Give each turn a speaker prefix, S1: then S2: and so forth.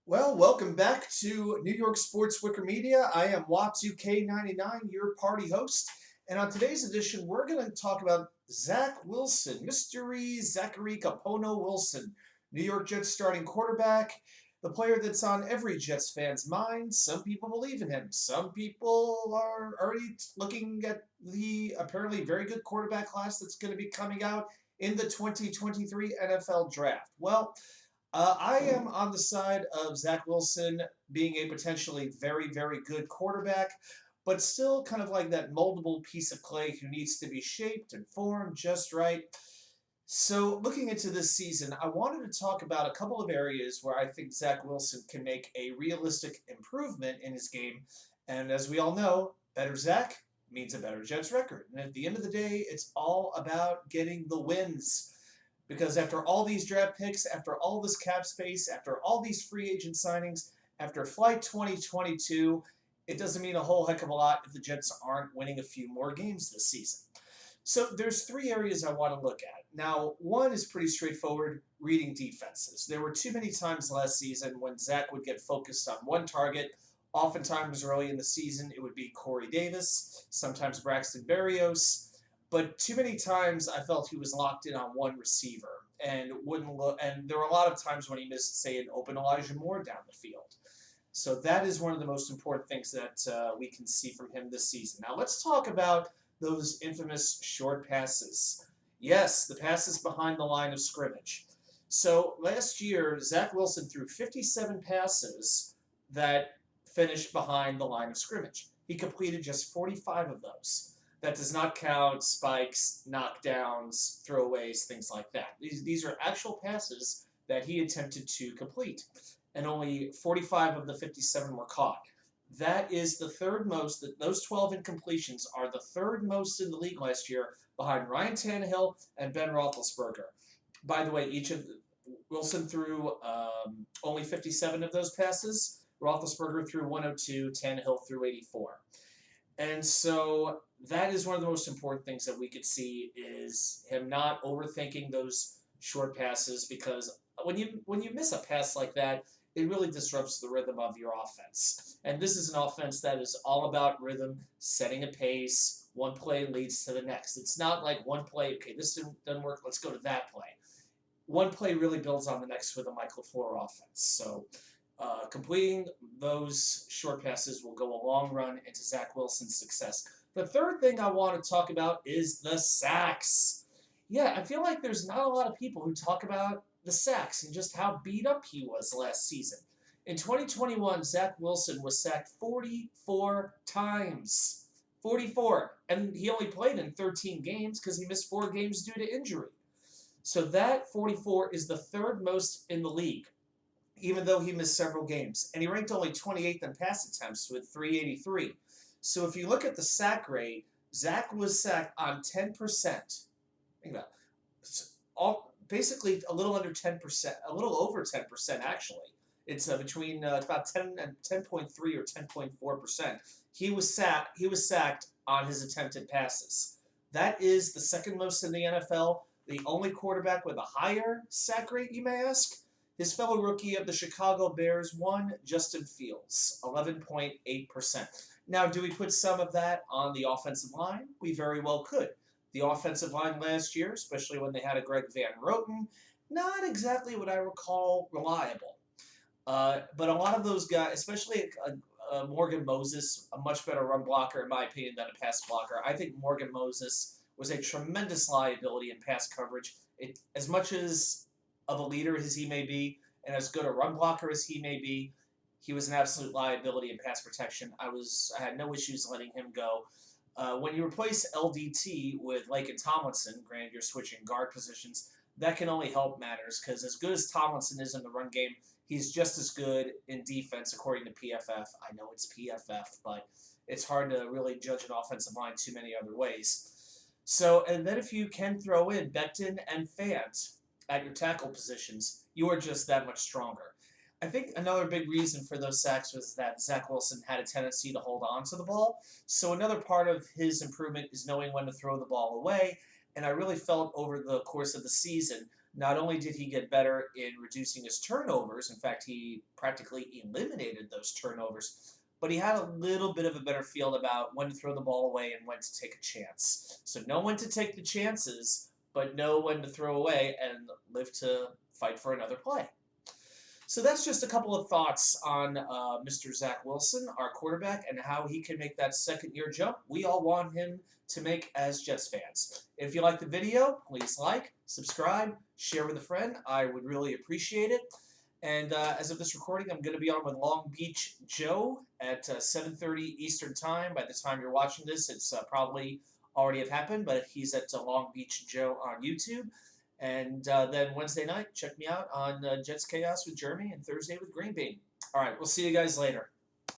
S1: Well, welcome back to New York Sports Wicker Media. I am Watu K99, your party host. And on today's edition, we're going to talk about Zach Wilson, Mystery Zachary Capono Wilson, New York Jets starting quarterback, the player that's on every Jets fan's mind. Some people believe in him. Some people are already looking at the apparently very good quarterback class that's going to be coming out in the 2023 NFL Draft. Well, I am on the side of Zach Wilson being a potentially very, very good quarterback, but still kind of like that moldable piece of clay who needs to be shaped and formed just right. So, looking into this season, I wanted to talk about a couple of areas where I think Zach Wilson can make a realistic improvement in his game. And as we all know, better Zach means a better Jets record. And at the end of the day, it's all about getting the wins. Because after all these draft picks, after all this cap space, after all these free agent signings, after Flight 2022, it doesn't mean a whole heck of a lot if the Jets aren't winning a few more games this season. So there's three areas I want to look at. Now, one is pretty straightforward, reading defenses. There were too many times last season when Zach would get focused on one target. Oftentimes early in the season, it would be Corey Davis, sometimes Braxton Berrios, but too many times I felt he was locked in on one receiver and wouldn't look. And there were a lot of times when he missed, say, an open Elijah Moore down the field. So that is one of the most important things that we can see from him this season. Now let's talk about those infamous short passes. Yes, the passes behind the line of scrimmage. So last year, Zach Wilson threw 57 passes that finished behind the line of scrimmage. He completed just 45 of those. That does not count spikes, knockdowns, throwaways, things like that. These are actual passes that he attempted to complete, and only 45 of the 57 were caught. That is the third most. Those 12 incompletions are the third most in the league last year, behind Ryan Tannehill and Ben Roethlisberger. By the way, Wilson threw only 57 of those passes. Roethlisberger threw 102. Tannehill threw 84. And so that is one of the most important things that we could see is him not overthinking those short passes, because when you miss a pass like that, it really disrupts the rhythm of your offense. And this is an offense that is all about rhythm, setting a pace. One play leads to the next. It's not like one play, okay, this didn't work, let's go to that play. One play really builds on the next with a Michael LaFleur offense. So completing those short passes will go a long run into Zach Wilson's success. The third thing I want to talk about is the sacks. Yeah, I feel like there's not a lot of people who talk about the sacks and just how beat up he was last season. In 2021, Zach Wilson was sacked 44 times. 44. And he only played in 13 games because he missed 4 games due to injury. So that 44 is the third most in the league, even though he missed several games. And he ranked only 28th in pass attempts with 383. So if you look at the sack rate, Zach was sacked on 10%. Think about it. Basically a little under 10%, a little over 10% actually. It's between about 10 and 10.3 or 10.4%. He was sacked on his attempted passes. That is the second most in the NFL. The only quarterback with a higher sack rate, you may ask, his fellow rookie of the Chicago Bears won, Justin Fields, 11.8%. Now, do we put some of that on the offensive line? We very well could. The offensive line last year, especially when they had a Greg Van Roten, not exactly what I recall reliable. But a lot of those guys, especially Morgan Moses, a much better run blocker in my opinion than a pass blocker. I think Morgan Moses was a tremendous liability in pass coverage. As much as of a leader as he may be, and as good a run blocker as he may be, he was an absolute liability in pass protection. I had no issues letting him go. When you replace LDT with Laken Tomlinson, granted you're switching guard positions, that can only help matters, because as good as Tomlinson is in the run game, he's just as good in defense according to PFF. I know it's PFF, but it's hard to really judge an offensive line too many other ways. So, and then if you can throw in Becton and Fant at your tackle positions, you are just that much stronger. I think another big reason for those sacks was that Zach Wilson had a tendency to hold on to the ball. So another part of his improvement is knowing when to throw the ball away. And I really felt over the course of the season Not only did he get better in reducing his turnovers, in fact, he practically eliminated those turnovers, but he had a little bit of a better feel about when to throw the ball away and when to take a chance. So know when to take the chances, but know when to throw away and live to fight for another play. So that's just a couple of thoughts on Mr. Zach Wilson, our quarterback, and how he can make that second-year jump we all want him to make as Jets fans. If you like the video, please like, subscribe, share with a friend. I would really appreciate it. And as of this recording, I'm going to be on with Long Beach Joe at 7:30 Eastern Time. By the time you're watching this, it's probably already have happened, but he's at Long Beach Joe on YouTube. And then Wednesday night, check me out on Jets Chaos with Jeremy and Thursday with Green Bean. All right, we'll see you guys later.